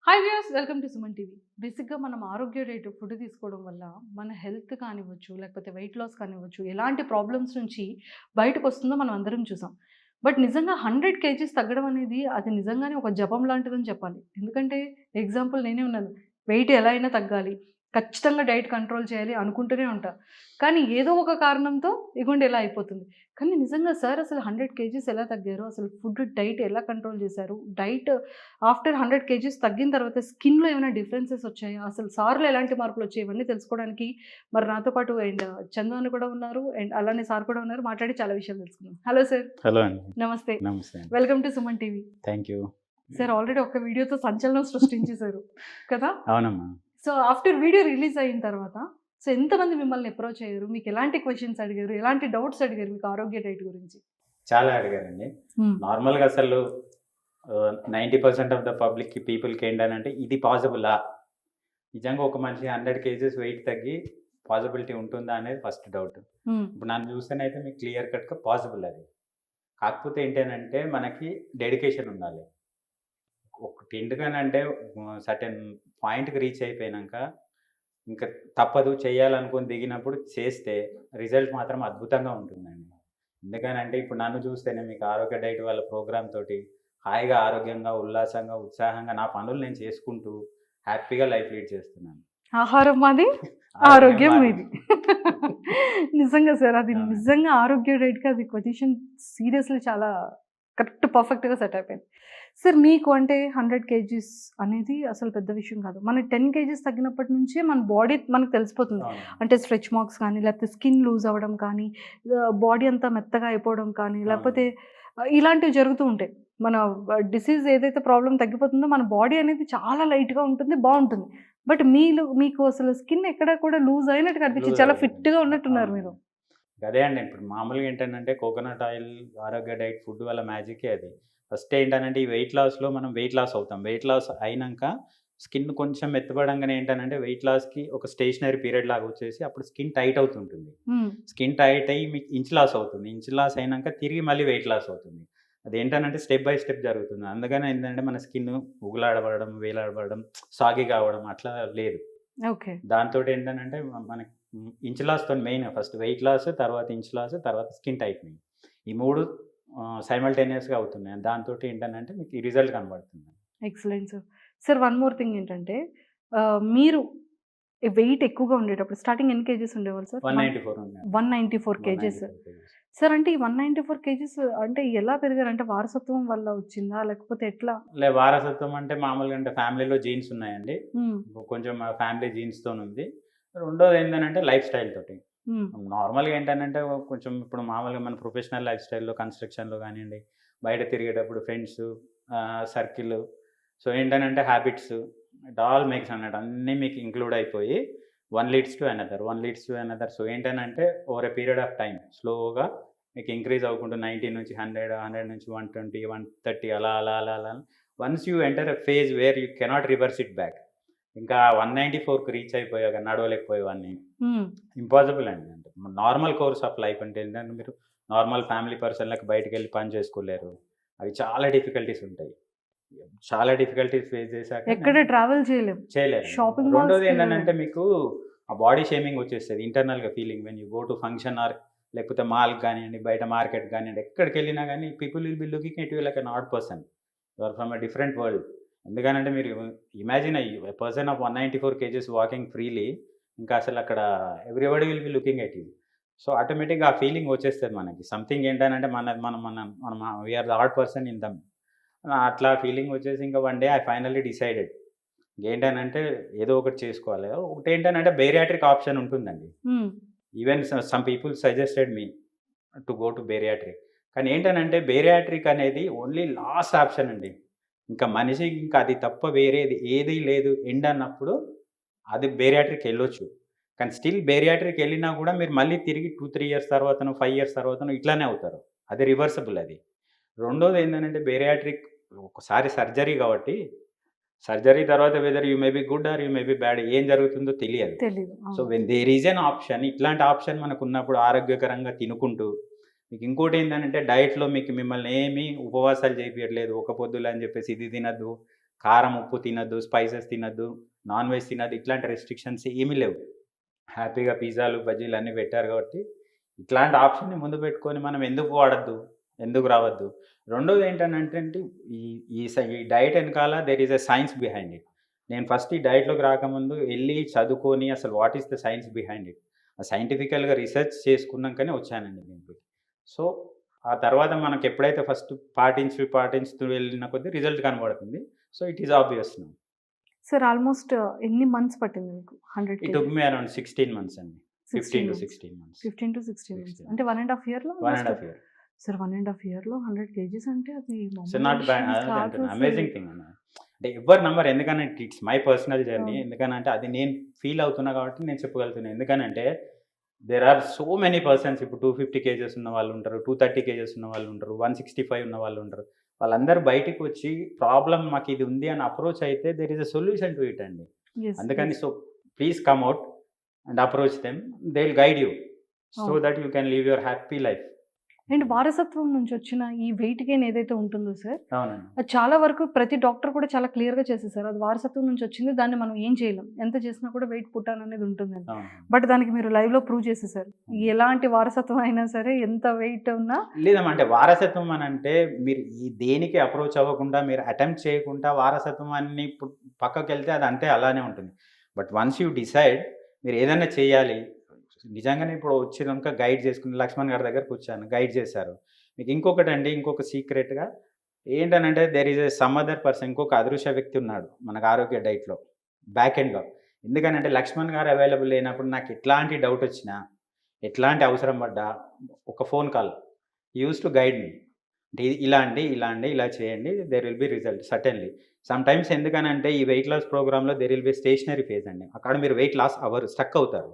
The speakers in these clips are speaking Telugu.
Hi viewers, welcome to Suman TV. బేసిక్‌గా మనం ఆరోగ్య డైట్ ఫుడ్ తీసుకోవడం వల్ల మన హెల్త్ కానివ్వచ్చు, లేకపోతే వెయిట్ లాస్ కానివ్వచ్చు, ఎలాంటి ప్రాబ్లమ్స్ నుంచి బయటకొస్తుందో మనం అందరం చూసాం. బట్ నిజంగా 100 కేజీస్ తగ్గడం అనేది అది నిజంగానే ఒక జపం లాంటిదని చెప్పాలి. ఎందుకంటే ఎగ్జాంపుల్ నేనే ఉన్నాను. వెయిట్ ఎలా అయినా తగ్గాలి. ఖచ్చితంగా డైట్ కంట్రోల్ చేయాలి అనుకుంటూనే ఉంటా. కానీ ఏదో ఒక కారణంతో ఇగోండి ఇలా అయిపోతుంది. కానీ నిజంగా సార్ అసలు 100 కేజీస్ ఎలా తగ్గారు? అసలు ఫుడ్ డైట్ ఎలా కంట్రోల్ చేశారు? డైట్ ఆఫ్టర్ 100 కేజీస్ తగ్గిన తర్వాత స్కిన్‌లో ఏమైనా డిఫరెన్సెస్ వచ్చాయా? అసలు సార్‌లో ఎలాంటి మార్పులొచ్చాయి? ఇవన్నీ తెలుసుకోవడానికి మరి నాతో పాటు చందు అని కూడా ఉన్నారు. అలానే సార్ కూడా ఉన్నారు. మాట్లాడి చాలా విషయాలు తెలుసుకుందాం. Hello sir. హలో అండి. నమస్తే. నమస్తే అండి. Welcome to Suman TV. Thank you. Sir already ఒక వీడియోతో సంచలనం సృష్టించేశారు కదా! అవునమ్మా. సో ఆఫ్టర్ వీడియో రిలీజ్ అయిన తర్వాత ఎంతమంది మిమ్మల్ని అప్రోచ్ అయ్యారు? మీకు ఎలాంటి క్వెషన్స్ అడిగారు? ఎలాంటి డౌట్స్ అడిగారు మీకు ఆరోగ్య డైట్ గురించి? చాలా అడిగారండి. నార్మల్‌గా అసలు 90% ఆఫ్ ద పీపుల్‌కి ఏంటనంటే ఇది పాసిబులా? నిజంగా ఒక మనిషి 100 కేజెస్ వెయిట్ తగ్గి పాసిబిలిటీ ఉంటుందా అనేది ఫస్ట్ డౌట్. ఇప్పుడు నన్ను చూస్తేనైతే మీకు క్లియర్ కట్‌గా పాసిబుల్ అది. కాకపోతే ఏంటనంటే మనకి డెడికేషన్ ఉండాలి. ఒకటి ఎందుకనంటే సర్టెన్ పాయింట్‌కి రీచ్ అయిపోయినాక ఇంకా తప్పదు చేయాలనుకుని దిగినప్పుడు చేస్తే రిజల్ట్ మాత్రం అద్భుతంగా ఉంటుందండి. ఎందుకనంటే ఇప్పుడు నన్ను చూస్తేనే మీకు ఆరోగ్య డైట్ వాళ్ళ ప్రోగ్రామ్ తోటి హాయిగా, ఆరోగ్యంగా, ఉల్లాసంగా, ఉత్సాహంగా నా పనులు నేను చేసుకుంటూ హ్యాపీగా లైఫ్ లీడ్ చేస్తున్నాను. ఆహారం మాది, ఆరోగ్యం మీది. నిజంగా సార్ అది నిజంగా ఆరోగ్య డైట్‌కి అది పొజిషన్ సీరియస్‌లీ చాలా కరెక్ట్ పర్ఫెక్ట్‌గా సెట్ అయిపోయింది. సార్ మీకు అంటే 100 కేజీస్ అనేది అసలు పెద్ద విషయం కాదు. మన 10 కేజీస్ తగ్గినప్పటి నుంచే మన బాడీ మనకు తెలిసిపోతుంది. అంటే స్ట్రెచ్ మార్క్స్ కానీ, లేకపోతే స్కిన్ లూజ్ అవ్వడం కానీ, బాడీ అంతా మెత్తగా అయిపోవడం కానీ, లేకపోతే ఇలాంటివి జరుగుతూ ఉంటాయి. మన డిసీజ్ ఏదైతే ప్రాబ్లమ్ తగ్గిపోతుందో మన బాడీ అనేది చాలా లైట్‌గా ఉంటుంది, బావుంటుంది. బట్ మీకు అసలు స్కిన్ ఎక్కడ కూడా లూజ్ అయినట్టు కనిపించింది. చాలా ఫిట్‌గా ఉన్నట్టున్నారు మీరు. అదే అండి. ఇప్పుడు మామూలుగా ఏంటంటే కోకోనట్ ఆయిల్, ఆరోగ్య డైట్ ఫుడ్ వల్ల మ్యాజికే అది. ఫస్ట్ ఏంటనంటే ఈ వెయిట్ లాస్‌లో మనం వెయిట్ లాస్ అవుతాం. వెయిట్ లాస్ అయినంక స్కిన్ కొంచెం మెత్తబడంగానే ఏంటనంటే వెయిట్ లాస్‌కి ఒక స్టేషనరీ పీరియడ్ లాగా వచ్చేసి అప్పుడు స్కిన్ టైట్ అవుతుంటుంది. స్కిన్ టైట్ అయ్యి మీకు ఇంచ్ లాస్ అవుతుంది. ఇంచ్ లాస్ అయినంక తిరిగి మళ్ళీ వెయిట్ లాస్ అవుతుంది. అదేంటనంటే స్టెప్ బై స్టెప్ జరుగుతుంది. అందుకనే ఏంటంటే మన స్కిన్ ఉగులాడబడడం, వేలాడబడడం, సాగి కావడం అట్లా లేదు. ఓకే. దాంతోటి ఏంటనంటే మనకి ఇంచ్ లాస్‌తోని మెయిన్ ఫస్ట్ వెయిట్ లాస్, తర్వాత ఇంచ్ లాస్, తర్వాత స్కిన్ టైట్నింగ్. ఈ 3 సైమల్టేనియస్‌గా అవుతున్నాయి. దాంతోటి ఏంటనంటే మీకు ఈ రిజల్ట్ కనబడుతుంది. Excellent sir. Sir one more thing ఏంటంటే మీరు వెయిట్ ఎక్కువగా ఉండేటప్పుడు స్టార్టింగ్ ఎన్ని కేజీస్ ఉండేవాళ్ళు సార్? 194 ఉన్నాయి. 194 కేజీస్. సార్ అంటే ఈ 194 కేజీస్ అంటే ఎలా పెరిగారు? అంటే వారసత్వం వల్ల వచ్చిందా? లేకపోతే ఎట్లా? వారసత్వం అంటే మామూలుగా అంటే ఫ్యామిలీలో జీన్స్ ఉన్నాయండి. కొంచెం ఫ్యామిలీ జీన్స్‌తోనుంది. రెండోది ఏంటనంటే లైఫ్ స్టైల్ తోటి. నార్మల్‌గా ఏంటనంటే కొంచెం ఇప్పుడు మామూలుగా మన ప్రొఫెషనల్ లైఫ్ స్టైల్‌లో కన్‌స్ట్రక్షన్‌లో గానియండి, బయట తిరిగేటప్పుడు ఫ్రెండ్స్, సర్కిల్, సో ఏంటనంటే హ్యాబిట్స్ ఇట్ ఆల్ మేక్స్ అన్నట్టు అన్నీ మీకు ఇంక్లూడ్ అయిపోయి 1 లీడ్స్ టు అనదర్. సో ఏంటనంటే over a period of time స్లోగా మీకు ఇంక్రీజ్ అవ్వకుంటూ 90 నుంచి 100, 100 నుంచి 120, 130 అలా once you enter a phase where you cannot reverse it back. ఇంకా 194కి రీచ్ అయిపోయాక నడవలేకపోయేవాడిని. ఇంపాసిబుల్ అండి. అంటే నార్మల్ కోర్స్ ఆఫ్ లైఫ్ అంటే ఏంటంటే మీరు నార్మల్ ఫ్యామిలీ పర్సన్‌లకి బయటికెళ్ళి పని చేసుకోలేరు. అవి చాలా డిఫికల్టీస్ ఉంటాయి. చాలా డిఫికల్టీస్ ఫేస్ చేశాక ఎక్కడ ట్రావెల్ చేయలేరు. షాపింగ్ మాల్స్ రెండోది ఏంటంటే మీకు ఆ బాడీ షేమింగ్ వచ్చేస్తది ఇంటర్నల్‌గా feeling when you go to function or లేకపోతే మాల్‌కి గానియండి, బయట మార్కెట్ గానియండి, ఎక్కడికెళ్ళినా గానీ people will be looking at you like an odd person. You are from a different world. ఎందుకనంటే మీరు imagine a person of 194 kgs walking freely ఇంకా అసలు అక్కడ everybody will be looking at you. So ఆటోమేటిక్‌గా ఆ ఫీలింగ్ వచ్చేస్తది మనకి. సంథింగ్ ఏంటనంటే మనం we are the odd person in dum. అట్లా ఫీలింగ్ వచ్చేసి ఇంకా one day I finally decided. ఏంటనంటే ఏదో ఒకటి చేసుకోవాలి. ఒకటేంటనంటే బేరియాట్రిక్ ఆప్షన్ ఉంటుందండి. Even some people suggested me to go to bariatric. కానీ ఏంటనంటే బేరియాట్రిక్ అనేది ఓన్లీ లాస్ట్ ఆప్షన్ అండి. ఇంకా మనిషి ఇంకా అది తప్ప వేరేది ఏది లేదు ఎండ్ అన్నప్పుడు అది బేరియాట్రిక్ వెళ్ళొచ్చు. కానీ స్టిల్ బేరియాట్రిక్ వెళ్ళినా కూడా మీరు మళ్ళీ తిరిగి 2, 3 ఇయర్స్ తర్వాతనో, 5 ఇయర్స్ తర్వాతనో ఇట్లానే అవుతారు. అది రివర్సబుల్ అది. రెండోది ఏంటంటే బేరియాట్రిక్ ఒకసారి సర్జరీ కాబట్టి సర్జరీ తర్వాత whether you may be good or you may be bad ఏం జరుగుతుందో తెలియదు. So when there is an option, ఇట్లాంటి ఆప్షన్ మనకు ఉన్నప్పుడు ఆరోగ్యకరంగా తినుకుంటూ మీకు ఇంకోటి ఏంటంటే డైట్‌లో మిమ్మల్ని ఏమీ ఉపవాసాలు చేపియట్లేదు. ఒక పొద్దులు అని చెప్పేసి ఇది తినద్దు, కారం ఉప్పు తినద్దు, స్పైసెస్ తినద్దు, నాన్ వెజ్ తినద్దు, ఇట్లాంటి రెస్ట్రిక్షన్స్ ఏమీ లేవు. హ్యాపీగా పిజ్జాలు బజ్జీలు అన్నీ పెట్టారు కాబట్టి ఇట్లాంటి ఆప్షన్ని ముందు పెట్టుకొని మనం ఎందుకు వాడద్దు, ఎందుకు రావద్దు. రెండోది ఏంటంటే ఈ ఈ డైట్ వెనకాల there is a science behind it. నేను ఫస్ట్ ఈ డైట్లోకి రాకముందు వెళ్ళి చదువుకొని అసలు what is the science behind it, సైంటిఫికల్గా రీసెర్చ్ చేసుకున్నాకనే వచ్చానండి దీనికి. సో ఆ తర్వాత మనకు ఎప్పుడైతే ఫస్ట్ పాటించుతూ వెళ్ళిన కొద్దీ రిజల్ట్ కనబడుతుంది. So it is obvious now. Sir almost ఎన్ని మంత్స్ పట్టింది మీకు 100 it took me around 16 months అండి. 15 to 16 months. 15 to 16 months అంటే 1.5 ఇయర్లో 1.5 year. సార్ 1.5 ఇయర్లో 100 kgs అంటే అది so not bad, amazing thing అన్న. అంటే ఎవరి నంబర్, ఎందుకనంటే ఇట్స్ మై పర్సనల్ జర్నీ. ఎందుకనంటే అది నేను ఫీల్ అవుతున్నా కాబట్టి నేను చెప్పగలుగుతున్నాను. ఎందుకనంటే there are so many persons, ఇప్పుడు 250 kgs ఉన్న వాళ్ళు ఉంటారు, 230 kgs ఉన్న వాళ్ళు ఉంటారు, 165 ఉన్న వాళ్ళు ఉంటారు. వాళ్ళందరూ బయటికి వచ్చి ప్రాబ్లం మాకు ఇది ఉంది అని అప్రోచ్ అయితే there is a solution to it అండి. అందుకని so please come out and approach them, they will guide you so that you can leave your happy life. And వారసత్వం నుంచి వచ్చిన ఈ వెయిట్ గెయిన్ ఏదైతే ఉంటుందో సార్, అవునండి. అది చాలా వరకు ప్రతి డాక్టర్ కూడా చాలా క్లియర్గా చేసేసారు. అది వారసత్వం నుంచి వచ్చింది, దాన్ని మనం ఏం చేయలేం, ఎంత చేసినా కూడా వెయిట్ పుట్టాన్ అనేది ఉంటుంది. బట్ దానికి మీరు లైవ్లో ప్రూవ్ చేసేసారు. ఎలాంటి వారసత్వం అయినా సరే, ఎంత వెయిట్ ఉన్నా లేదమ్మా. అంటే వారసత్వం అని అంటే మీరు ఈ దేనికి అప్రోచ్ అవ్వకుండా, మీరు అటెంప్ట్ చేయకుండా వారసత్వం అన్ని పక్కకి వెళ్తే అది అంతే అలానే ఉంటుంది. బట్ వన్స్ యూ డిసైడ్ మీరు ఏదైనా చేయాలి, నిజంగానే ఇప్పుడు వచ్చినాక గైడ్ చేసుకుని లక్ష్మణ్ గారి దగ్గరకు వచ్చాను, గైడ్ చేశారు. మీకు ఇంకొకటి అండి, ఇంకొక సీక్రెట్గా ఏంటనంటే there is a some other person, ఇంకొక అదృశ్య వ్యక్తి ఉన్నాడు మనకు ఆరోగ్య డైట్లో బ్యాక్ ఎండ్లో. ఎందుకనంటే లక్ష్మణ్ గారు అవైలబుల్ లేనప్పుడు నాకు ఎట్లాంటి డౌట్ వచ్చినా, ఎట్లాంటి అవసరం పడ్డా ఒక phone call use to guide me. అంటే ఇలా అండి, ఇలా అండి, ఇలా చేయండి, there will be result certainly. Sometimes ఎందుకనంటే ఈ వెయిట్ లాస్ ప్రోగ్రాంలో there will be stationary phase అండి. అక్కడ మీరు వెయిట్ లాస్ అవ్వరు, స్టక్ అవుతారు.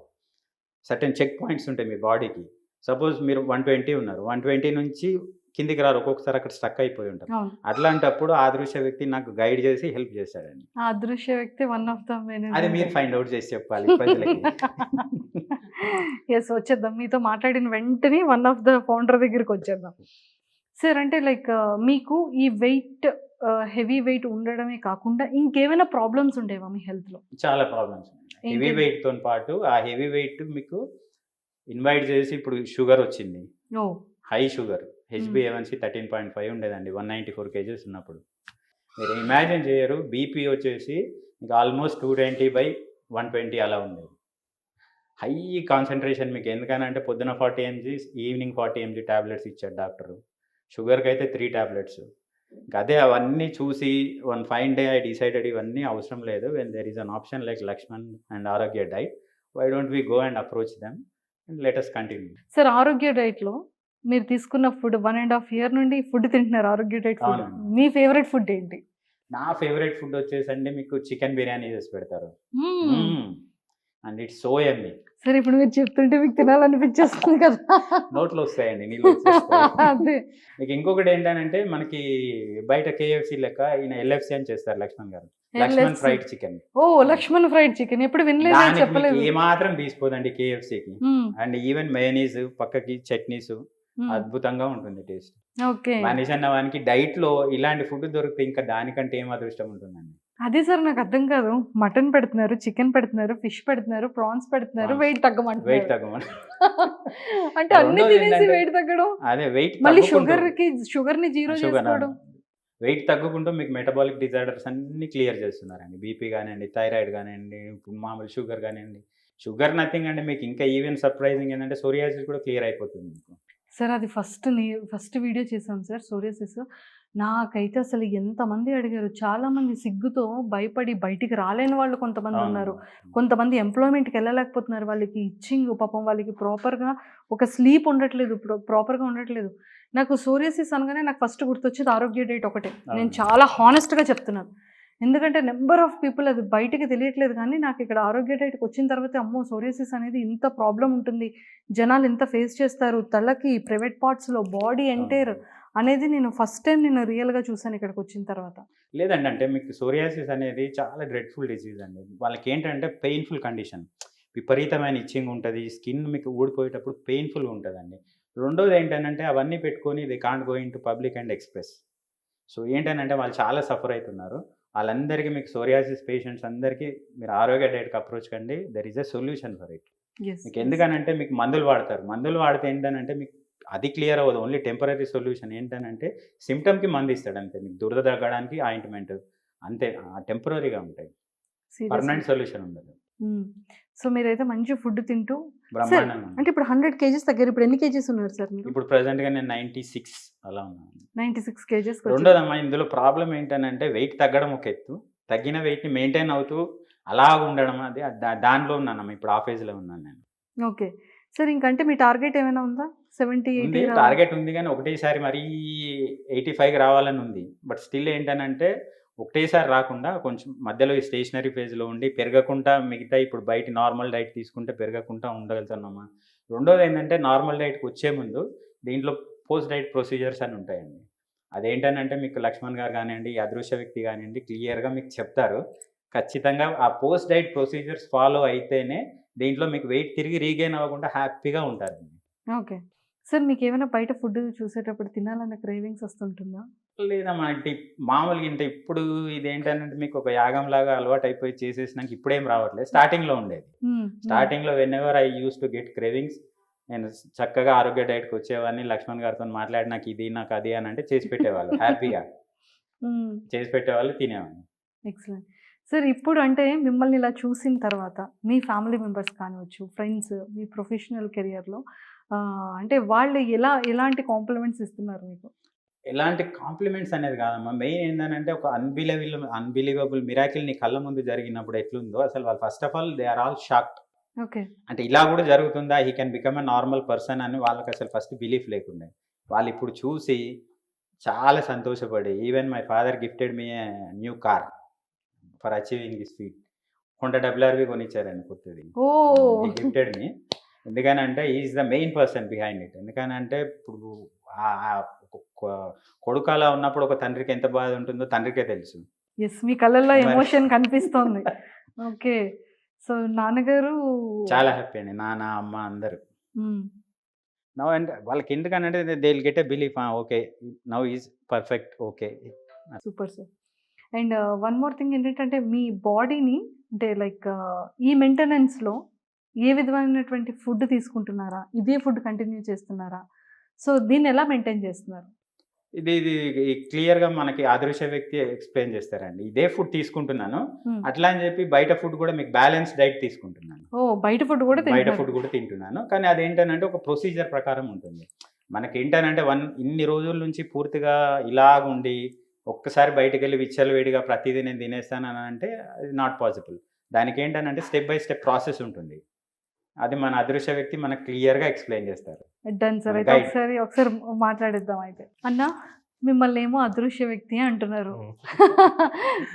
సర్టెన్ చెక్ పాయింట్స్ ఉంటాయి మీ బాడీకి. సపోజ్ మీరు 120 ఉన్నారు, 120 నుంచి కిందికి రారు, ఒక్కొక్కసారి అక్కడ స్టక్ అయిపోయి ఉంటారు. అట్లాంటిప్పుడు ఆ అదృశ్య వ్యక్తి నాకు గైడ్ చేసి హెల్ప్ చేశాడండి. ఆ అదృశ్య వ్యక్తి వన్ ఆఫ్ ద అది మీరు ఫైండ్ అవుట్ చేసి చెప్పాలి ప్రజలకి. ఎస్, వచ్చేద్దాం. మీతో మాట్లాడిన వెంటనే వన్ ఆఫ్ ద ఫౌండర్ దగ్గరికి వచ్చేద్దాం సార్. అంటే లైక్ మీకు ఈ వెయిట్ హెవీ వెయిట్ ఉండడమే కాకుండా ఇంకేమైనా ప్రాబ్లమ్స్ ఉండేవా మీ హెల్త్లో? చాలా ప్రాబ్లమ్స్ ఉన్నాయి. హెవీ వెయిట్తో పాటు ఆ హెవీ వెయిట్ మీకు ఇన్వైట్ చేసి ఇప్పుడు షుగర్ వచ్చింది, హై షుగర్, HbA1c 13.5 ఉండేదండి 194 kgs ఉన్నప్పుడు. మీరు ఇమాజిన్ చేయరు, బీపీ వచ్చేసి మీకు ఆల్మోస్ట్ 220/120 అలా ఉండేది. హై కాన్సన్ట్రేషన్ మీకు, ఎందుకనంటే పొద్దున 40 mg, ఈవినింగ్ 40 mg ట్యాబ్లెట్స్ ఇచ్చాడు డాక్టరు. షుగర్కి అయితే 3 tablets. అదే అవన్నీ చూసి one fine day I decided ఇవన్నీ అవసరం లేదు. When there is an option like Lakshman and Arogya diet, why don't we go and approach them and let us continue. Sir Arogya డైట్లో మీరు తీసుకున్న ఫుడ్ 1.5 year నుండి ఫుడ్ తింటున్నారు, ఆరోగ్య డైట్ ఫుడ్. మీ ఫేవరెట్ ఫుడ్ ఏంటి? నా ఫేవరెట్ ఫుడ్ వచ్చేసండి మీకు చికెన్ బిర్యానీ చేసి పెడతారు అండ్ ఇట్స్ సో యమ్మీ. సరే, ఇప్పుడు మీరు చెప్తుంటే మీకు తినాలనిపించేస్తుంది కదా, నోట్లో వస్తాయండి నీళ్ళు. అదే మీకు ఇంకొకటి ఏంటంటే మనకి బయట KFC లెక్క ఈయన LFC అని చేస్తారు లక్ష్మణ్ గారు, లక్ష్మణ్ ఫ్రైడ్ చికెన్. ఓ, లక్ష్మణ్ ఫ్రైడ్ చికెన్ ఎప్పుడు వినలేదు, చెప్పలేదు. ఏ మాత్రం తీసుకోదండి KFCకి. అండ్ ఈవెన్ మయోనీస్ పక్కకి చట్నీస్ అద్భుతంగా ఉంటుంది టేస్ట్. మనిషి అన్నవానికి డైట్ లో ఇలాంటి ఫుడ్ దొరికితే ఇంకా దానికంటే ఏం అదృష్టం ఉంటుందండి. అదే సార్, నాకు అర్థం కాదు. మటన్ పెడుతున్నారు, చికెన్ పెడుతున్నారు, ఫిష్ పెడుతున్నారు, ప్రాన్స్ పెడుతున్నారు, వెయిట్ తగ్గమంటారు. అంటే అన్ని తినేసి వెయిట్ తగ్గడం, అదే వెయిట్ మళ్ళీ షుగర్ ని జీరో చేసుకోవడం. వెయిట్ తగ్గుకుంటూ మీకు మెటబాలిక్ డిజార్డర్స్ అన్ని క్లియర్ చేస్తున్నారండి. బీపీ కానివ్వండి, థైరాయిడ్ కానివ్వండి, మామూలు షుగర్ కానివ్వండి. షుగర్ నథింగ్ అండి. మీకు ఇంకా ఈవెన్ సర్ప్రైజింగ్ ఏంటంటే సోరియాసిస్ కూడా క్లియర్ అయిపోతుంది మీకు. సార్ అది ఫస్ట్ వీడియో చేశాం సార్, సోరియాసిస్. నాకైతే అసలు ఎంతమంది అడిగారు, చాలామంది సిగ్గుతో భయపడి బయటికి రాలేని వాళ్ళు కొంతమంది ఉన్నారు. కొంతమంది ఎంప్లాయ్మెంట్కి వెళ్ళలేకపోతున్నారు, వాళ్ళకి ఇచ్చింగ్, పాపం వాళ్ళకి ప్రాపర్గా ఒక స్లీప్ ఉండట్లేదు, ప్రాపర్గా ఉండట్లేదు. నాకు సోరియాసిస్ అనగానే నాకు ఫస్ట్ గుర్తొచ్చేది ఆరోగ్య డైట్ ఒకటే. నేను చాలా హానెస్ట్గా చెప్తున్నాను, ఎందుకంటే నెంబర్ ఆఫ్ పీపుల్ అది బయటికి తెలియట్లేదు. కానీ నాకు ఇక్కడ ఆరోగ్య డైట్కి వచ్చిన తర్వాత అమ్మో, సోరియాసిస్ అనేది ఇంత ప్రాబ్లం ఉంటుంది, జనాలు ఇంత ఫేస్ చేస్తారు, తలకి, ప్రైవేట్ పార్ట్స్లో, బాడీ ఎంటైర్ అనేది నేను ఫస్ట్ టైం నేను రియల్గా చూసాను ఇక్కడికి వచ్చిన తర్వాత. లేదండి, అంటే మీకు సోరియాసిస్ అనేది చాలా డ్రెడ్ఫుల్ డిసీజ్ అండి. వాళ్ళకి ఏంటంటే పెయిన్ఫుల్ కండిషన్, విపరీతమైన ఇచ్చింగ్ ఉంటుంది, స్కిన్ మీకు ఊడిపోయేటప్పుడు పెయిన్ఫుల్గా ఉంటుందండి. రెండోది ఏంటంటే అవన్నీ పెట్టుకొని they can't go in to public and express. So ఏంటంటే వాళ్ళు చాలా సఫర్ అవుతున్నారు. వాళ్ళందరికీ మీకు సోరియాసిస్ పేషెంట్స్ అందరికీ మీరు ఆరోగ్య డైట్కి అప్రోచ్ కండి. There is a solution for it. మీకు ఎందుకనంటే మీకు మందులు వాడతారు. మందులు వాడితే ఏంటనంటే మీకు అది క్లియర్ అవ్వదు. ఓన్లీ టెంపరరీ సొల్యూషన్ ఏంటనంటే సిమ్టమ్కి మందు ఇస్తాడు అంతే. మీకు దురద తగ్గడానికి ఆయింట్మెంట్ అంతే, టెంపరరీగా ఉంటాయి. పర్మనెంట్ సొల్యూషన్ ఉండదు. సో మీరైతే మంచి ఫుడ్ తింటూ బ్రహ్మాండంగా అంటే ఇప్పుడు 100 కేజీస్ తగ్గారు. ఇప్పుడు ఎన్ని కేజీస్ ఉన్నారు సార్ మీరు? ఇప్పుడు ప్రెసెంట్గా నేను 96 అలా ఉన్నాను. 96 కేజీస్. రెండోదమ్మా, ఇందులో ప్రాబ్లం ఏంటనంటే వెయిట్ తగ్గడం ఒక ఎత్తు, తగ్గిన వెయిట్ని మెయింటైన్ అవుతూ అలా ఉండడం, అది దానిలో ఉన్నానమ్మా. ఇప్పుడు ఆ ఫేజ్లో ఉన్నాను నేను. ఓకే సార్, ఇంకంటే మీ టార్గెట్ ఏమైనా ఉందా? 70, 80 టార్గెట్ ఉంది కానీ ఒకటేసారి మరీ 85కి రావాలని ఉంది. బట్ స్టిల్ ఏంటనంటే ఒకటేసారి రాకుండా కొంచెం మధ్యలో ఈ స్టేషనరీ ఫేజ్లో ఉండి పెరగకుండా మిగతా ఇప్పుడు బయట నార్మల్ డైట్ తీసుకుంటే పెరగకుండా ఉండగలుగుతున్నామా. రెండోది ఏంటంటే నార్మల్ డైట్కి వచ్చే ముందు దీంట్లో పోస్ట్ డైట్ ప్రొసీజర్స్ అని ఉంటాయండి. అదేంటనంటే మీకు లక్ష్మణ్ గారు కానివ్వండి, అదృశ్య వ్యక్తి కానివ్వండి, క్లియర్గా మీకు చెప్తారు. ఖచ్చితంగా ఆ పోస్ట్ డైట్ ప్రొసీజర్స్ ఫాలో అయితేనే దీంట్లో మీకు వెయిట్ తిరిగి రీగెయిన్ అవ్వకుండా హ్యాపీగా ఉంటారు. ఓకే సార్, మీకు ఏమైనా బయట ఫుడ్ చూసేటప్పుడు తినాలన్న క్రేవింగ్స్ వస్తుంటుందా? లేదమ్మా, అంటే మామూలుగా ఇంటే ఇప్పుడు ఇదేంటంటే మీకు ఒక యాగం లాగా అలవాటు అయిపోయి చేసేసినాక ఇప్పుడేం రావట్లేదు. స్టార్టింగ్లో ఉండేది. స్టార్టింగ్లో when ever I use to get cravings, నేను చక్కగా ఆరోగ్య డైట్కి వచ్చేవాడిని. లక్ష్మణ్ గారితో మాట్లాడి నాకు ఇది నాకు అది అని అంటే చేసి పెట్టేవాళ్ళు. హ్యాపీగా చేసి పెట్టేవాళ్ళు, తినేవాళ్ళు. Excellent sir. ఇప్పుడు అంటే మిమ్మల్ని ఇలా చూసిన తర్వాత మీ ఫ్యామిలీ మెంబర్స్ కానివచ్చు, ఫ్రెండ్స్, మీ ప్రొఫెషనల్ కెరియర్లో అంటే వాళ్ళు ఎలాంటి కాంప్లిమెంట్స్ ఇస్తున్నారు మీకు? ఎలాంటి కాంప్లిమెంట్స్ అనేది కాదమ్మా, మెయిన్ ఏంటంటే ఒక అన్బిలీవబుల్ మిరాకిల్ నీ కళ్ళ ముందు జరిగినప్పుడు ఎట్లుందో అసలు వాళ్ళు first of all they are all shocked. Okay, అంటే ఇలా కూడా జరుగుతుందా, he can become a normal person అని వాళ్ళకి అసలు ఫస్ట్ బిలీఫ్ లేకుండే. వాళ్ళు ఇప్పుడు చూసి చాలా సంతోషపడి, even my father gifted me a new car for achieving this feat. Honda WRV కొనిచ్చారండి కొత్తది. Gifted me. ఎందుకనంటే is the main person behind it. ఎందుకనంటే ఇప్పుడు కొడుకు అలా ఉన్నప్పుడు ఒక తండ్రికి ఎంత బాధ ఉంటుందో తండ్రికే తెలుసు. ఎస్, మీ కళ్ళల్లో ఎమోషన్ కనిపిస్తోంది. ఓకే, సో నాన్నగారు చాలా హ్యాపీ అండి, నాన్న అమ్మ అందరూ. నౌ అండ్ వాళ్ళకి ఎందుకనంటే they will get a belief, okay now is perfect. Okay, super sir. And one more thing ఏంటంటే మీ బాడీని అంటే లైక్ ఈ మెయింటెనెన్స్లో ఏ విధమైనటువంటి ఫుడ్ తీసుకుంటున్నారా, ఇదే ఫుడ్ కంటిన్యూ చేస్తున్నారా? సో దీన్ని ఎలా మెయింటైన్ చేస్తున్నారు? ఇది క్లియర్గా మనకి అదృశ్య వ్యక్తి ఎక్స్ప్లెయిన్ చేస్తారండి. ఇదే ఫుడ్ తీసుకుంటున్నాను అట్లా అని చెప్పి బయట ఫుడ్ కూడా మీకు బ్యాలెన్స్ డైట్ తీసుకుంటున్నాను. బయట ఫుడ్ కూడా తింటున్నాను. కానీ అదేంటనంటే ఒక ప్రొసీజర్ ప్రకారం ఉంటుంది. మనకి ఏంటనంటే ఇన్ని రోజుల నుంచి పూర్తిగా ఇలాగుండి ఒక్కసారి బయటకు వెళ్ళి విచ్చలవేడిగా ప్రతిదీ నేను తినేస్తానని అంటే అది నాట్ పాసిబుల్. దానికి ఏంటనంటే స్టెప్ బై స్టెప్ ప్రాసెస్ ఉంటుంది. అది మన అదృశ్య వ్యక్తి మనకు క్లియర్గా ఎక్స్ప్లెయిన్ చేస్తారు. డన్ సార్, అయితే ఒకసారి మాట్లాడిద్దాం. అయితే అన్న, మిమ్మల్ని ఏమో అదృశ్య వ్యక్తి అంటున్నారు,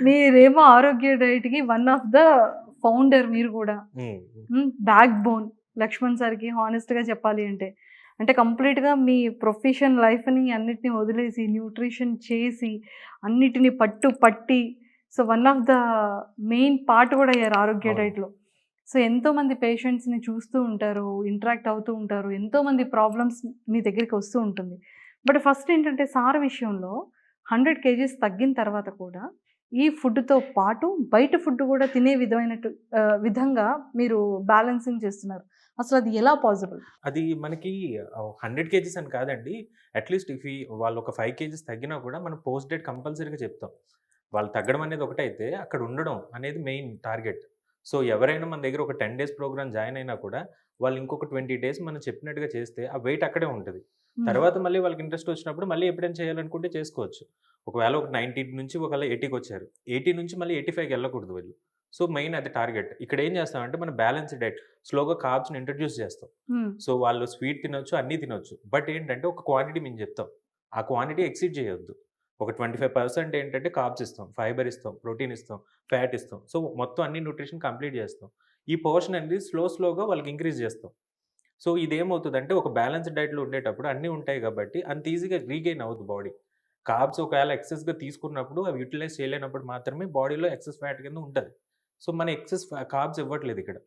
మీరేమో ఆరోగ్య డైట్కి వన్ ఆఫ్ ద ఫౌండర్, మీరు కూడా బ్యాక్ బోన్ లక్ష్మణ్ సార్కి. హానెస్ట్గా చెప్పాలి అంటే కంప్లీట్గా మీ ప్రొఫెషన్ లైఫ్ని అన్నిటిని వదిలేసి న్యూట్రిషన్ చేసి అన్నిటిని పట్టి so one of the main part కూడా అయ్యారు ఆరోగ్య డైట్లో. సో ఎంతోమంది పేషెంట్స్ని చూస్తూ ఉంటారు, ఇంటరాక్ట్ అవుతూ ఉంటారు, ఎంతోమంది ప్రాబ్లమ్స్ మీ దగ్గరికి వస్తూ ఉంటుంది. బట్ ఫస్ట్ ఏంటంటే సార్ విషయంలో 100 కేజీస్ తగ్గిన తర్వాత కూడా ఈ ఫుడ్తో పాటు బయట ఫుడ్ కూడా తినే విధంగా మీరు బ్యాలెన్సింగ్ చేస్తున్నారు. అసలు అది ఎలా పాసిబుల్? అది మనకి 100 కేజీస్ అని కాదండి. అట్లీస్ట్ వాళ్ళు ఒక 5 కేజీస్ తగ్గినా కూడా మనం పోస్ట్ డేట్ కంపల్సరీగా చెప్తాం. వాళ్ళు తగ్గడం అనేది ఒకటైతే అక్కడ ఉండడం అనేది మెయిన్ టార్గెట్. సో ఎవరైనా మన దగ్గర ఒక 10 డేస్ ప్రోగ్రామ్ జాయిన్ అయినా కూడా వాళ్ళు ఇంకొక 20 డేస్ మనం చెప్పినట్టుగా చేస్తే ఆ వెయిట్ అక్కడే ఉంటుంది. తర్వాత మళ్ళీ వాళ్ళకి ఇంట్రెస్ట్ వచ్చినప్పుడు మళ్ళీ ఎప్పుడైనా చేయాలనుకుంటే చేసుకోవచ్చు. ఒకవేళ ఒక 90 నుంచి ఒకవేళ 80కి వచ్చారు, 80 నుంచి మళ్ళీ 85కి వెళ్ళకూడదు వీళ్ళు. సో మెయిన్ అది టార్గెట్. ఇక్కడ ఏం చేస్తామంటే మనం బ్యాలెన్స్ డైట్ స్లోగా కార్బ్స్ని ఇంట్రడ్యూస్ చేస్తాం. సో వాళ్ళు స్వీట్ తినొచ్చు, అన్నీ తినొచ్చు. బట్ ఏంటంటే ఒక క్వాంటిటీ మేము చెప్తాం, ఆ క్వాంటిటీ ఎక్సీడ్ చేయొద్దు. ఒక 25% ఏంటంటే కార్బ్స్ ఇస్తాం, ఫైబర్ ఇస్తాం, ప్రోటీన్ ఇస్తాం, ఫ్యాట్ ఇస్తాం. సో మొత్తం అన్ని న్యూట్రిషన్ కంప్లీట్ చేస్తాం. ఈ పోర్షన్ అనేది స్లోగా వాళ్ళకి ఇంక్రీజ్ చేస్తాం. సో ఇదేమవుతుందంటే ఒక బ్యాలెన్స్డ్ డైట్లో ఉండేటప్పుడు అన్నీ ఉంటాయి కాబట్టి అంత ఈజీగా రీగెయిన్ అవుతుంది బాడీ. కార్బ్స్ ఒకవేళ ఎక్సెస్గా తీసుకున్నప్పుడు అవి యూటిలైజ్ చేయలేనప్పుడు మాత్రమే బాడీలో ఎక్సెస్ ఫ్యాట్ కింద ఉంటుంది. సో మన ఎక్సెస్ కార్బ్స్ ఇవ్వట్లేదు ఇక్కడ.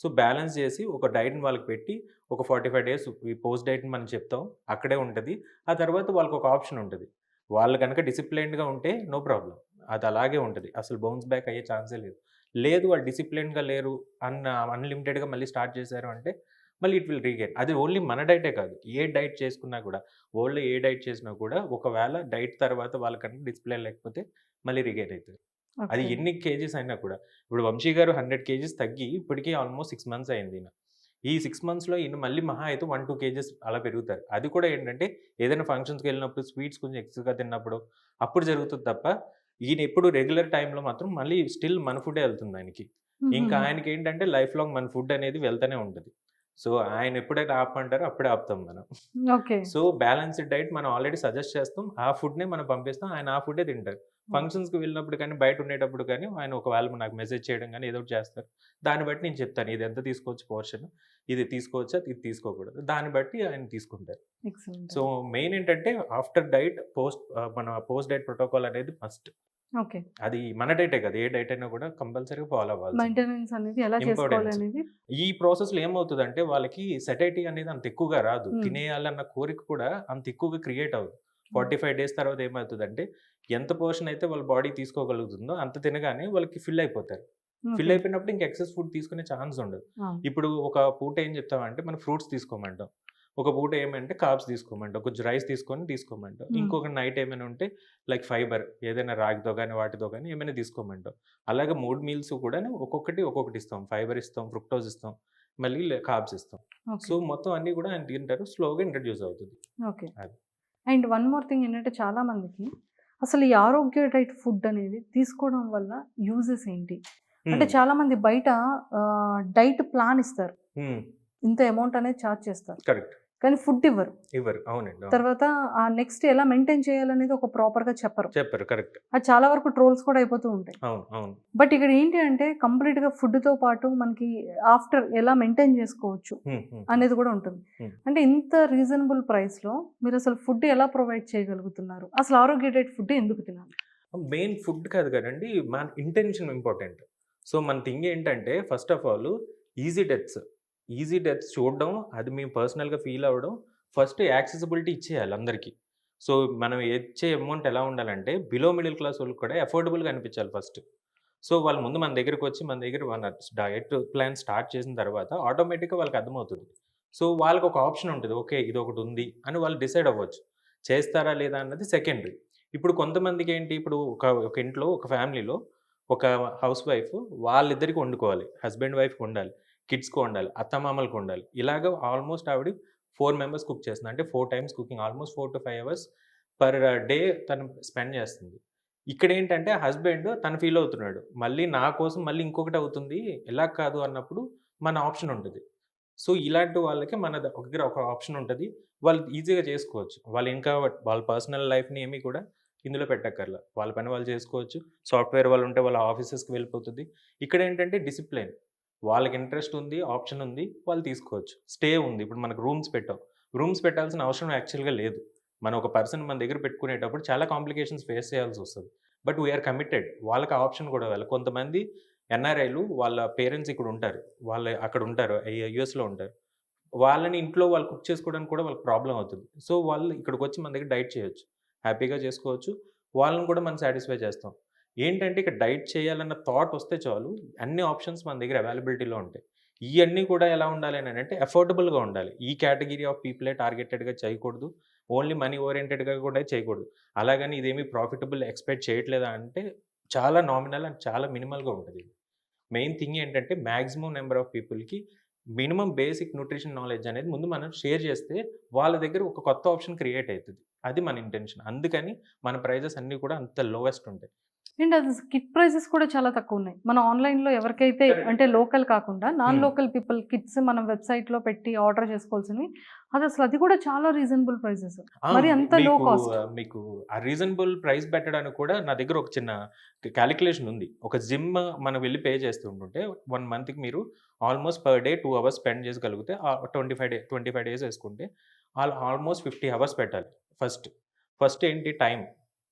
సో బ్యాలెన్స్ చేసి ఒక డైట్ని వాళ్ళకి పెట్టి ఒక 45 డేస్ ఈ పోస్ట్ డైట్ని మనం చెప్తాం, అక్కడే ఉంటుంది. ఆ తర్వాత వాళ్ళకి ఒక ఆప్షన్ ఉంటుంది. వాళ్ళు కనుక డిసిప్లైన్డ్గా ఉంటే నో ప్రాబ్లం, అది అలాగే ఉంటుంది, అసలు బౌన్స్ బ్యాక్ అయ్యే ఛాన్సే లేదు. లేదు వాళ్ళు డిసిప్లిన్గా లేరు అన్లిమిటెడ్గా మళ్ళీ స్టార్ట్ చేశారు అంటే మళ్ళీ ఇట్ విల్ రీగెయిన్. అది ఓన్లీ మన డైటే కాదు, ఏ డైట్ చేసుకున్నా కూడా, వరల్డ్‌లో ఏ డైట్ చేసినా కూడా ఒకవేళ డైట్ తర్వాత వాళ్ళకంటే డిసిప్లిన్ లేకపోతే మళ్ళీ రీగెయిన్ అవుతుంది. అది ఓకే. ఎన్ని కేజీస్ అయినా కూడా. ఇప్పుడు వంశీ గారు 100 కేజీస్ తగ్గి ఇప్పటికి ఆల్మోస్ట్ 6 మంత్స్ అయింది ఈయన. ఈ 6 మంత్స్‌లో ఈయన మళ్ళీ మహా అయితే 1, 2 కేజెస్ అలా పెరుగుతారు. అది కూడా ఏంటంటే ఏదైనా ఫంక్షన్స్‌కి వెళ్ళినప్పుడు స్వీట్స్ కొంచెం ఎక్స్‌గా తిన్నప్పుడు అప్పుడు జరుగుతుంది తప్ప, ఈయన ఎప్పుడు రెగ్యులర్ టైమ్‌లో మాత్రం మళ్ళీ స్టిల్ మన ఫుడ్డే వెళ్తుంది ఆయనకి. ఇంకా హుహుహు. ఆయనకేంటంటే లైఫ్ లాంగ్ మన ఫుడ్ అనేది వెళ్తూనే ఉంటది. సో, ఆయన ఎప్పుడైతే ఆపమంటారో అప్పుడే ఆపుతాం మనం. ఓకే. సో, బ్యాలెన్స్‌డ్ డైట్ మనం ఆల్రెడీ సజెస్ట్ చేస్తాం. ఆ ఫుడ్‌నే మనం పంపిస్తాం. ఆయన ఆ ఫుడ్డే తింటారు. ఫంక్షన్స్‌కి వెళ్ళినప్పుడు కానీ, బయట ఉండేటప్పుడు కానీ, ఆయన ఒకవేళ నాకు మెసేజ్ చేయడం గానీ ఏదో ఒకటి చేస్తారు. దాన్ని బట్టి నేను చెప్తాను. ఇది ఎంత తీసుకోవచ్చు పోర్షన్, ఇది తీసుకోవచ్చా, ఇది తీసుకోకూడదు. దాన్ని బట్టి ఆయన తీసుకుంటారు. ఎక్సలెంట్. సో, మెయిన్ ఏంటంటే ఆఫ్టర్ డైట్ మన పోస్ట్ డైట్ ప్రోటోకాల్ అనేది మస్ట్. ఓకే. అది మన డైటే కాదు, ఏ డైట్ అయినా కూడా కంపల్సరీగా ఫాలో అవ్వాల్సిందే. మెయింటెనెన్స్ అనేది ఎలా చేసుకోవాలి ఇంపార్టెన్స్. అనేది ఈ ప్రాసెస్‌లో ఏమవుతదంటే వాళ్ళకి సటైటీ అనేది అంత ఎక్కువగా రాదు. హ్మ్. తినేయాలన్న కోరిక కూడా అంత ఎక్కువగా క్రియేట్ అవ్వదు. 45 డేస్ తర్వాత ఏమవుతదంటే ఎంత పోర్షన్ అయితే వాళ్ళ బాడీ తీసుకోగలుగుతుందో అంత తినగానే వాళ్ళకి ఫిల్ అయిపోతారు. Fill okay. అయిపోయినప్పుడు ఇంక ఎక్సెస్ ఫుడ్ తీసుకునే ఛాన్స్ ఉండదు. అవును. ఇప్పుడు ఒక పూట ఏం చెప్తామంటే మనం ఫ్రూట్స్ తీసుకోమంటాం. ఒక పూట ఏమంటే కార్బ్స్ తీసుకోమంటాం. కొంచెం రైస్ తీసుకోమంటాం. ఇంకొక నైట్ ఏమైనా ఉంటే లైక్ ఫైబర్ ఏదైనా రాగితో గానీ, వాటితో గానీ ఏమైనా తీసుకోమంటాం. అలాగే 3 మీల్స్ కూడాను ఒక్కొక్కటి ఇస్తాం. ఫైబర్ ఇస్తాం, ఫ్రుక్టోజ్ ఇస్తాం, మళ్ళీ కార్బ్స్ ఇస్తాం. ఓకే. సో, మొత్తం అన్నీ కూడా ఆయన తింటారు. స్లోగా ఇంట్రడ్యూస్ అవుతుంది. ఓకే. అది. అండ్ వన్ మోర్ థింగ్ ఏంటంటే చాలా మందికి అసలు ఈ ఆరోగ్య డైట్ ఫుడ్ అనేది తీసుకోవడం వల్ల యూజెస్ ఏంటి? అంటే హ్మ్. చాలా మంది బయట డైట్ ప్లాన్ ఇస్తారు. హ్మ్. ఇంత అమౌంట్ అనేది చార్జ్ చేస్తారు. కరెక్ట్. కానీ ఫుడ్ ఇవ్వరు. ఇవ్వరు. అవునండి. అవును. తర్వాత ఆ నెక్స్ట్ ఎలా మెయింటైన్ చేయాలనేది ఒక ప్రాపర్‌గా చెప్పరు. చెప్పారు. కరెక్ట్. అది చాలా వరకు ట్రోల్స్ కూడా అయిపోతూ ఉంటాయి. అవును. అవును. బట్ ఇక్కడ ఏంటి అంటే కంప్లీట్‌గా ఫుడ్‌తో పాటు మనకి ఆఫ్టర్ ఎలా మెయింటైన్ చేసుకోవచ్చు హ్మ్. హ్మ్. అనేది కూడా ఉంటుంది. హ్మ్. అంటే ఇంత రీజనబుల్ ప్రైస్‌లో మీరు అసలు ఫుడ్ ఎలా ప్రొవైడ్ చేయగలుగుతున్నారు? అసలు ఆరోగ్య డైట్ ఫుడ్ ఎందుకు తినాలి? మెయిన్ ఫుడ్ కాదు కదండీ! మన ఇంటెన్షన్ ఇంపార్టెంట్. సో, మన థింగ్ ఏంటంటే first of all easy deaths. Easy deaths చూడడం, అది మేము పర్సనల్‌గా ఫీల్ అవ్వడం, ఫస్ట్ యాక్సెసిబిలిటీ ఇచ్చేయాలి అందరికీ. సో, మనం ఇచ్చే అమౌంట్ ఎలా ఉండాలంటే బిలో మిడిల్ క్లాస్ వాళ్ళకి కూడా అఫోర్డబుల్‌గా అనిపించాలి ఫస్ట్. సో, వాళ్ళు ముందు మన దగ్గరకొచ్చి మన దగ్గర మన డయట్ ప్లాన్ స్టార్ట్ చేసిన తర్వాత ఆటోమేటిక్‌గా వాళ్ళకి అర్థమవుతది. సో, వాళ్ళకొక ఆప్షన్ ఉంటది. ఓకే. ఇదొకటుంది అని వాళ్ళు డిసైడ్ అవ్వచ్చు. చేస్తారా లేదా అన్నది సెకండరీ. ఇప్పుడు కొంతమందికేంటి ఇప్పుడు ఒక ఇంట్లో ఒక ఫ్యామిలీలో ఒక హౌస్ వైఫ్ వాళ్ళిద్దరికి వండుకోవాలి. హస్బెండ్ వైఫ్‌కి వండాలి. కిడ్స్‌కి వండాలి. అత్తమామలకు వండాలి. ఇలాగ ఆల్మోస్ట్ ఆవిడ 4 మెంబర్స్ కుక్ చేస్తుంది. అంటే 4 times cooking almost 4-5 hours per day తను స్పెండ్ చేస్తుంది. ఇక్కడేంటంటే హస్బెండ్ తను ఫీల్ అవుతున్నాడు. మళ్ళీ నా కోసం మళ్ళీ ఇంకొకటి అవుతుంది. ఇలా కాదు అన్నప్పుడు మన ఆప్షన్ ఉంటది. సో, ఇలాంటి వాళ్ళకి మన దగ్గర ఒక ఆప్షన్ ఉంటది. వాళ్ళు ఈజీగా చేసుకోవచ్చు. వాళ్ళు ఇంకా వాళ్ళ పర్సనల్ లైఫ్‌ని ఏమి కూడా ఇందులో పెట్టక్కర్లా. వాళ్ళ పని వాళ్ళు చేసుకోవచ్చు. సాఫ్ట్‌వేర్ వాళ్ళు ఉంటే వాళ్ళ ఆఫీసెస్‌కి వెళ్ళిపోతది. ఇక్కడేంటంటే డిసిప్లిన్. వాళ్ళకి ఇంట్రెస్ట్ ఉంది, ఆప్షన్ ఉంది, వాళ్ళు తీసుకోవచ్చు. స్టే ఉంది. ఇప్పుడు మనకు రూమ్స్ పెట్టాం. రూమ్స్ పెట్టాల్సిన అవసరం యాక్చువల్‌గా లేదు. మనం ఒక పర్సన్ మన దగ్గర పెట్టుకునేటప్పుడు చాలా కాంప్లికేషన్స్ ఫేస్ చేయాల్సొస్తది. But we are committed. వాళ్ళకి ఆ ఆప్షన్ కూడా ఇవ్వాలి. కొంతమంది ఎన్ఆర్ఐలు వాళ్ళ పేరెంట్స్ ఇక్కడ ఉంటారు. వాళ్ళు అక్కడ ఉంటారు. యూఎస్‌లో ఉంటారు. వాళ్ళని ఇంట్లో వాళ్ళు కుక్ చేసుకోవడానికి కూడా వాళ్ళకి ప్రాబ్లమ్ అవుతుంది. సో, వాళ్ళు ఇక్కడికొచ్చి మన దగ్గర డైట్ చేయొచ్చు. హ్యాపీగా చేసుకోవచ్చు. వాళ్ళని కూడా మనం సాటిస్ఫై చేస్తాం. ఏంటంటే ఇక్కడ డైట్ చేయాలన్న థాట్ వస్తే చాలు. అన్ని ఆప్షన్స్ మన దగ్గర అవైలబిలిటీలో ఉంటాయి. ఇయన్నీ కూడా ఎలా ఉండాలి అనంటే అఫోర్డబుల్‌గా ఉండాలి. ఈ కేటగరీ ఆఫ్ పీపులే టార్గెటెడ్‌గా చేయకూడదు. ఓన్లీ మనీ ఓరియెంటెడ్‌గా కూడా చేయకూడదు. అలాగని ఇదేమి ప్రాఫిటబుల్ ఎక్స్‌పెక్ట్ చేయట్లేదా అంటే చాలా నామినల్ అండ్ చాలా మినిమల్‌గా ఉంటది. మెయిన్ థింగ్ ఏంటంటే మాక్సిమం నంబర్ ఆఫ్ పీపుల్‌కి మినిమమ్ బేసిక్ న్యూట్రిషన్ నాలెడ్జ్ అనేది ముందు మనం షేర్ చేస్తే వాళ్ళ దగ్గర ఒక కొత్త ఆప్షన్ క్రియేట్ అయితది. అది మన ఇంటెన్షన్. అందుకని మన ప్రైజెస్ అన్నీ కూడా అంత లోయెస్ట్ ఉంటాయి. అండ్ అది కిట్ ప్రైజెస్ కూడా చాలా తక్కువున్నాయి. మనం ఆన్‌లైన్‌లో ఎవరికైతే అంటే లోకల్ కాకుండా నాన్ హ్మ్. లోకల్ పీపుల్ కిట్స్ మనం వెబ్‌సైట్‌లో పెట్టి ఆర్డర్ చేసుకోవాల్సినవి అది కూడా చాలా రీజనబుల్ ప్రైజెస్. ఆ! మరి అంత లో కాస్ట్. మీకు ఆ రీజనబుల్ ప్రైస్ పెట్టడానికి కూడా నా దగ్గర ఒక చిన్న కాలిక్యులేషన్ ఉంది. ఒక జిమ్ మనం వెళ్లి పే చేస్తుంటుంటే 1 మంత్‌కి మీరు almost per day 2 hours spend చేయగలిగితే 25 డేస్ వేసుకుంటే ఆల్మోస్ట్ 50 అవర్స్ పెట్టాలి ఫస్ట్. ఫస్ట్ ఏంటి టైమ్.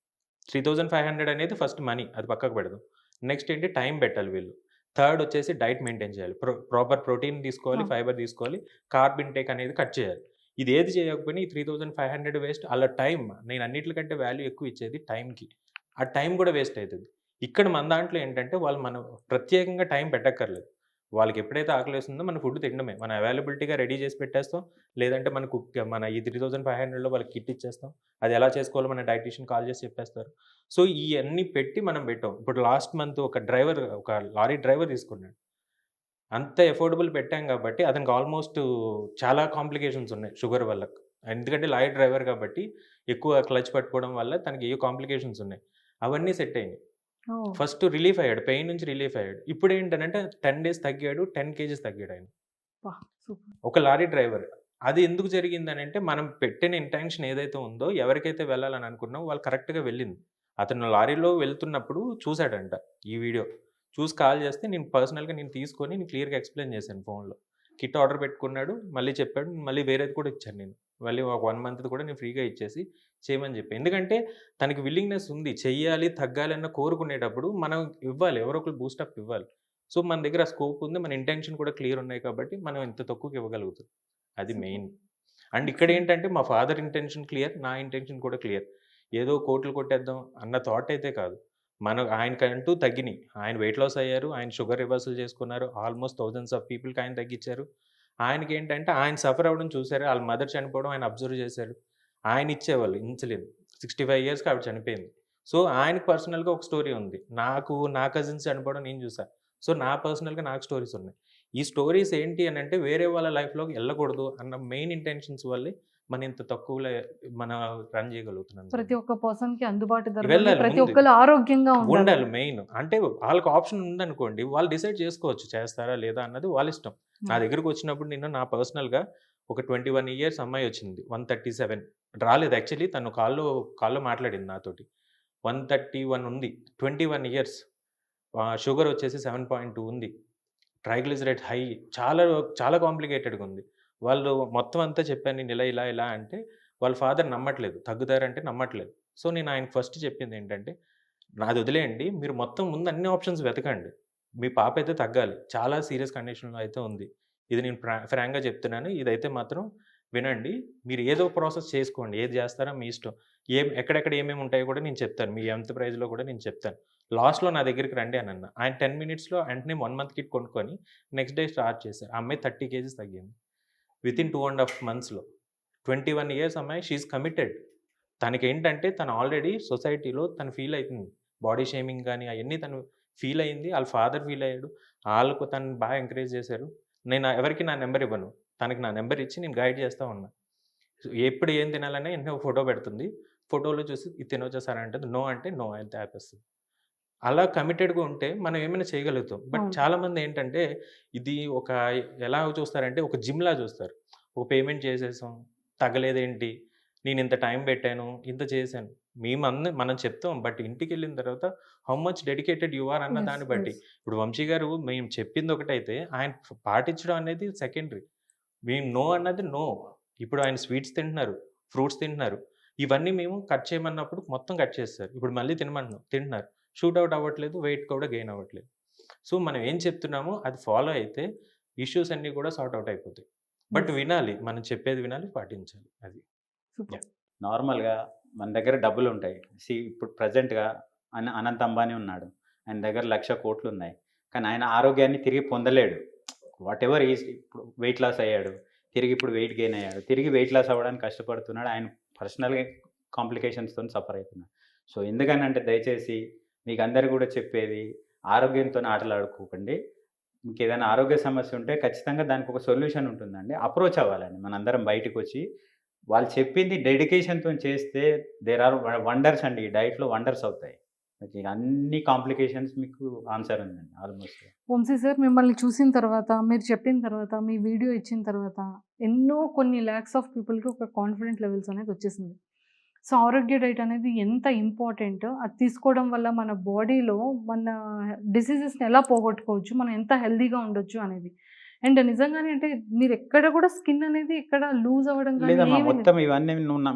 3500 అనేది ఫస్ట్ మనీ అది పక్కకు పెడదాం. నెక్స్ట్ ఏంటి టైం పెట్టాలి వీళ్ళు. థర్డ్ వచ్చేసి డైట్ మెయింటైన్ చేయాలి. ప్రాపర్ ప్రోటీన్ తీసుకోవాలి, ఆ! ఫైబర్ తీసుకోవాలి, కార్బ్ ఇంటేక్ అనేది కట్ చేయాలి. ఇదేది చేయకపోయినా ఈ 3500 వేస్ట్. ఆళ్ళ టైం నేను అన్నిట్లికంటే వాల్యూ ఎక్కువ ఇచ్చేది టైంకి. ఆ టైం కూడా వేస్ట్ అయితది. ఇక్కడ మన దాంట్లో ఏంటంటే వాళ్ళు మనం ప్రత్యేకంగా టైం పెట్టక్కర్లేదు. వాళ్ళకి ఎప్పుడైతే ఆకలేస్తుందో మన ఫుడ్ తినడమే. మనం అవైలబిలిటీగా రెడీ చేసి పెట్టేస్తాం. లేదంటే మన ఈ 3500లో వాళ్ళకి కిట్ ఇచ్చేస్తాం. అది ఎలా చేసుకోవాలో మన డైటీషియన్ కాల్ చేసి చెప్పేస్తారు. సో, ఇయన్నీ పెట్టి మనం పెట్టాం. ఇప్పుడు లాస్ట్ మంత్ ఒక లారీ డ్రైవర్ తీసుకున్నాడు. అంత ఎఫోర్డబుల్ పెట్టాం కాబట్టి అతనికి ఆల్మోస్ట్ చాలా కాంప్లికేషన్స్ ఉన్నాయి షుగర్ వల్ల. ఎందుకంటే లారీ డ్రైవర్ కాబట్టి ఎక్కువ క్లచ్ పట్టుకోవడం వల్ల తనకి ఏవో కాంప్లికేషన్స్ ఉన్నాయి. అవన్నీ సెట్ అయినాయి. ఓహ్! ఫస్ట్ రిలీఫ్ అయ్యాడు. పెయిన్ నుంచి రిలీఫ్ అయ్యాడు. ఇప్పుడేంటనంటే 10 డేస్ తగ్గాడు. 10 కేజీస్ తగ్గాడాయన. అబ్బా! సూపర్. ఒక లారీ డ్రైవర్. అది ఎందుకు జరిగిందనంటే మనం పెట్టిన ఇంటెన్షన్ ఏదైతే ఉందో ఎవరికైతే వెళ్ళాలని అనుకున్నామో వాళ్ళు కరెక్ట్‌గా వెళ్ళింది. అతను లారీలో వెళ్తున్నప్పుడు చూసాడంట ఈ వీడియో. చూసి కాల్ చేస్తే నేను పర్సనల్‌గా తీసుకొని క్లియర్‌గా ఎక్స్‌ప్లెయిన్ చేశాను ఫోన్‌లో. కిట్ ఆర్డర్ పెట్టుకున్నాడు. మళ్ళీ చెప్పాడు. మళ్ళీ వేరేది కూడా ఇచ్చాను నేను. మళ్ళీ ఒక 1 మంత్‌ది కూడా నేను ఫ్రీగా ఇచ్చేసి చేయమని చెప్పా. ఎందుకంటే తనకి విల్లింగ్‌నెస్ ఉంది. చెయ్యాలి, తగ్గాలి అన్న కోరుకునేటప్పుడు మనం ఇవ్వాలి. ఎవరో ఒకళ్ళు బూస్టప్ ఇవ్వాలి. సో, మన దగ్గర ఆ స్కోప్ ఉంది. మన ఇంటెన్షన్ కూడా క్లియర్ ఉన్నాయి కాబట్టి మనం ఇంత తక్కువకి ఇవ్వగలుగుతాం. అది సూపర్. మెయిన్. And excellent. ఇక్కడేంటంటే మా ఫాదర్ ఇంటెన్షన్ క్లియర్. నా ఇంటెన్షన్ కూడా క్లియర్. ఏదో కోట్లు కొట్టేద్దాం అన్న థాట్ అయితే కాదు. ఆయనకంటూ తగ్గినియి. ఆయన వెయిట్ లాస్ అయ్యారు. ఆయన షుగర్ రివర్సల్ చేసుకున్నారు. ఆల్మోస్ట్ థౌసండ్స్ ఆఫ్ పీపుల్‌కి ఆయన తగ్గించారు. ఆయనకేంటంటే ఆయన సఫర్ అవ్వడం చూసారు. ఆళ్ళ మదర్ చనిపోవడం ఆయన అబ్జర్వ్ చేశారు. ఆయన ఇచ్చేవాళ్ళు ఇన్సులిన్. 65 ఇయర్స్‌కి ఆవిడ చనిపోయింది. సో, ఆయనకి పర్సనల్‌గా ఒక స్టోరీ ఉంది. నా కజిన్స్ చనిపోవడం నేను చూసా. సో, పర్సనల్‌గా నాకు స్టోరీస్ ఉన్నాయి. ఈ స్టోరీస్ ఏంటి అనంటే వేరే వాళ్ళ లైఫ్‌లోకి ఎళ్ళకూడదు అన్న మెయిన్ ఇంటెన్షన్స్ వల్లే మనం ఇంత తక్కువలో మనం రన్ చేయగలుగుతున్నాం. ప్రతి ఒక్క పర్సన్‌కి అందుబాటు ధరలో వెళ్ళాలి ప్రతి ముందు. ఒక్కళ్ళు ఆరోగ్యంగా ఉండాలి. ఉండాలి మెయిన్. అంటే వాళ్ళకి ఆప్షన్ ఉందనుకోండి. వాళ్ళు డిసైడ్ చేసుకోవచ్చు. చేస్తారా లేదా అన్నది వాళ్ళ ఇష్టం. నా హ్మ్. దగ్గరకొచ్చినప్పుడు నా పర్సనల్‌గా ఒక 21 ఇయర్స్ అమ్మాయొచ్చింది. 137 రాలేదు యాక్చువల్లీ తను కాల్‌లో మాట్లాడింది నాతోటి. 131 ఉంది. 21 ఇయర్స్. షుగర్ వచ్చేసి 7.2 ఉంది. Triglyceride high. చాలా చాలా కాంప్లికేటెడ్‌గా ఉంది. వాళ్ళు మొత్తం అంతా చెప్పాను నేను ఇలా అంటే వాళ్ళ ఫాదర్ నమ్మట్లేదు. తగ్గుతారంటే నమ్మట్లేదు. సో, నేను ఆయనకి ఫస్ట్ చెప్పిందేంటంటే, నాది వదిలేయండి. మీరు మొత్తం ముందు అన్ని ఆప్షన్స్ వెతకండి. మీ పాప అయితే తగ్గాలి. చాలా సీరియస్ కండిషన్‌లో అయితే ఉంది. ఇది నేను ఫ్రాంక్‌గా చెప్తున్నాను. ఇదైతే మాత్రం వినండి. మీరు ఏదో ప్రాసెస్ చేసుకోండి. ఏది చేస్తారో మీ ఇష్టం. ఎక్కడెక్కడ ఏమేమి ఉంటాయో కూడా నేను చెప్తాను. మీ ఎంత ప్రైస్‌లో కూడా నేను చెప్తాను. లాస్ట్‌లో నా దగ్గరికి రండి అనన్నా. ఆయన 10 మినిట్స్‌లో వెంటనే 1 మంత్ కిట్ కొనుక్కొని నెక్స్ట్ డే స్టార్ట్ చేశారు. ఆ అమ్మాయి 30 కేజీస్ తగ్గింది. వితిన్ 2½ మంత్స్‌లో. 21 ఇయర్స్ అమ్మాయి షీ ఈస్ కమిటెడ్. తనకేంటంటే తను ఆల్రెడీ సొసైటీలో తను ఫీల్ అయితుంది. బాడీ షేమింగ్ గాని అయన్నీ తను ఫీల్ అయింది. ఆళ్ళ ఫాదర్ ఫీల్ అయ్యాడు. ఆళ్ళకు తనని బాగా ఎంకరేజ్ చేశారు. నేను ఎవరికీ నా నంబర్ ఇవ్వను. తనకి నా నంబర్ ఇచ్చి నేను గైడ్ చేస్తా ఉన్నా. ఎప్పుడు ఏం తినాలన్నా వెంటనే ఒక ఫోటో పెడుతుంది. ఫోటోలో చూసి ఇది తినొచ్చా సార్ అంటది. నో అంటే నో అని ఆపేస్తది. అలా కమిటెడ్‌గా ఉంటే మనం ఏమైనా చేయగలుగుతాం. బట్ అవును. చాలామంది ఏంటంటే ఇది ఎలా చూస్తారంటే ఒక జిమ్‌లా చూస్తారు. ఒక పేమెంట్ చేసేసాం. తగ్గలేదేంటి? నేనింత టైం పెట్టాను. ఇంత చేశాను. మనం చెప్తాం. బట్ ఇంటికెళ్ళిన తర్వాత how much dedicated you are అన్న యెస్. దాన్ని బట్టి. యెస్. ఇప్పుడు వంశీ గారు మేము చెప్పింది ఒకటైతే ఆయన పాటించడం అనేది సెకండరీ. మేము నో అన్నది నో. ఇప్పుడు ఆయన స్వీట్స్ తింటున్నారు. ఫ్రూట్స్ తింటున్నారు. ఇవన్నీ మేము కట్ చేయమన్నప్పుడు మొత్తం కట్ చేసేసారు. ఇప్పుడు మళ్ళీ తినమంటున్నాం. తింటున్నారు. షూట్ ఔట్ అవ్వట్లేదు. వెయిట్ కూడా గెయిన్ అవ్వట్లేదు. సో, మనం ఏం చెప్తున్నామో అది ఫాలో అయితే ఇష్యూస్ అన్నీ కూడా సార్ట్ ఔట్ అయిపోతాయి. But yes. వినాలి. మనం చెప్పేది వినాలి. పాటించాలి. అది. సూపర్. యాహ్! నార్మల్‌గా మన దగ్గర డబ్బులుంటాయి. ఇప్పుడు ప్రెజెంట్‌గా అనంత్ అంబానీ ఉన్నాడు. ఆయన దగ్గర 1,00,000 కోట్లున్నాయి. కానీ ఆయన ఆరోగ్యాన్ని తిరిగి పొందలేడు. వాటెవర్ ఇప్పుడు వెయిట్ లాస్ అయ్యాడు. తిరిగి ఇప్పుడు వెయిట్ గెయిన్ అయ్యాడు. తిరిగి వెయిట్ లాస్ అవ్వడానికి కష్టపడుతున్నాడు. ఆయన పర్సనల్‌గా కాంప్లికేషన్స్‌తోని సఫర్ అవుతున్నాడు. సో, ఎందుకనంటే దయచేసి మీకందరికి కూడా చెప్పేది ఆరోగ్యంతోని ఆటలాడుకోకండి. మీకేదైనా ఆరోగ్య సమస్య ఉంటే ఖచ్చితంగా దానికి ఒక సొల్యూషన్ ఉంటుందండి. అప్రోచ్ అవ్వాలండి. మనందరం బయటికొచ్చి వాళ్ళు చెప్పింది డెడికేషన్‌తోని చేస్తే దేర్ ఆర్ వండర్స్ అండి. ఈ డైట్‌లో వండర్స్ అవుతాయి. మీకు అన్ని కాంప్లికేషన్స్ మీకు ఆన్సర్ ఉందండి ఆల్మోస్ట్. వంశీ సార్ మిమ్మల్ని చూసిన తర్వాత, మీరు చెప్పిన తర్వాత, మీ వీడియో ఇచ్చిన తర్వాత కొన్ని లాక్స్ ఆఫ్ పీపుల్‌కి ఒక కాన్ఫిడెంట్ లెవెల్స్ అనేది వచ్చేసింది. సో, ఆరోగ్య డైట్ అనేది ఎంత ఇంపార్టెంట్, అది తీసుకోవడం వల్ల మన బాడీలో మన డిసీజెస్‌ని ఎలా పోగొట్టుకోవచ్చు, మనం ఎంత హెల్తీగా ఉండొచ్చు అనేది. అండ్ నిజంగానే అంటే మీరు ఎక్కడ కూడా స్కిన్ అనేది ఎక్కడ లూజ్ అవ్వడం కానీ లేదమ్మా ఏమీ లేదు. మొత్తం ఇవన్నీ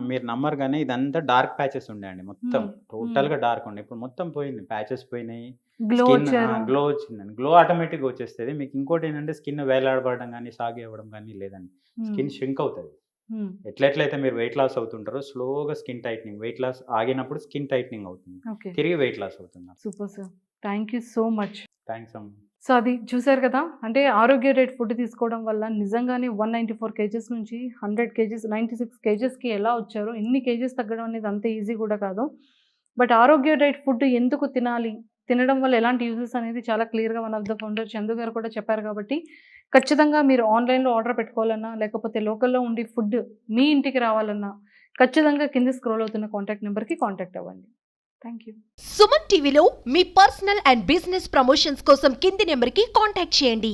మీరు నమ్మరు గానీ ఇదంతా డార్క్ ప్యాచెస్ ఉండే అండి మొత్తం. హ్మ్. హ్మ్. టోటల్‌గా డార్క్ ఉండే. ఇప్పుడు మొత్తం పోయింది. ప్యాచెస్ పోయినాయి. గ్లో స్కిన్ వచ్చారు. గ్లో వచ్చిందండి. గ్లో ఆటోమేటిక్‌గా వచ్చేస్తది. మీకు ఇంకోటేంటంటే స్కిన్ వేలాడబడడం గానీ, సాగి అవ్వడం గానీ లేదండి. హ్మ్. స్కిన్ ష్రింక్ అవుతది. ఎట్లయితే మీరు వెయిట్ లాస్ అవుతుంటారో స్లోగా స్కిన్ టైట్నింగ్, వెయిట్ లాస్ ఆగినప్పుడు స్కిన్ టైట్నింగ్ అవుతుంది, ఓకే, తిరిగి వెయిట్ లాస్ అవుతున్నారు. Super sir, thank you so much. Thanks అమ్మ. సో అది చూసారు కదా, అంటే ఆరోగ్య రేట్ ఫుడ్ తీసుకోవడం వల్ల నిజంగానే 194 కేజెస్ నుంచి 100 కేజెస్ 96 కేజెస్కి ఎలా వచ్చారో, ఎన్ని కేజెస్ తగ్గడం అనేది అంత ఈజీ కూడా కాదు. బట్ ఆరోగ్య రేట్ ఫుడ్ ఎందుకు తినాలి, తినడం వల్ల ఎలాంటి యూజెస్ అనేది చాలా క్లియర్గా one of the founder Chandu గారు కూడా చెప్పారు. కాబట్టి ఖచ్చితంగా మీరు ఆన్లైన్లో ఆర్డర్ పెట్టుకోవాలన్నా, లేకపోతే లోకల్లో ఉండి ఫుడ్ మీ ఇంటికి రావాలన్నా ఖచ్చితంగా కింద స్క్రోల్ అవుతున్న కాంటాక్ట్ నెంబర్కి కాంటాక్ట్ అవ్వండి. Thank you. సుమన్ టీవీలో మీ పర్సనల్ అండ్ బిజినెస్ ప్రమోషన్స్ కోసం కింది నెంబర్కి కాంటాక్ట్ చేయండి.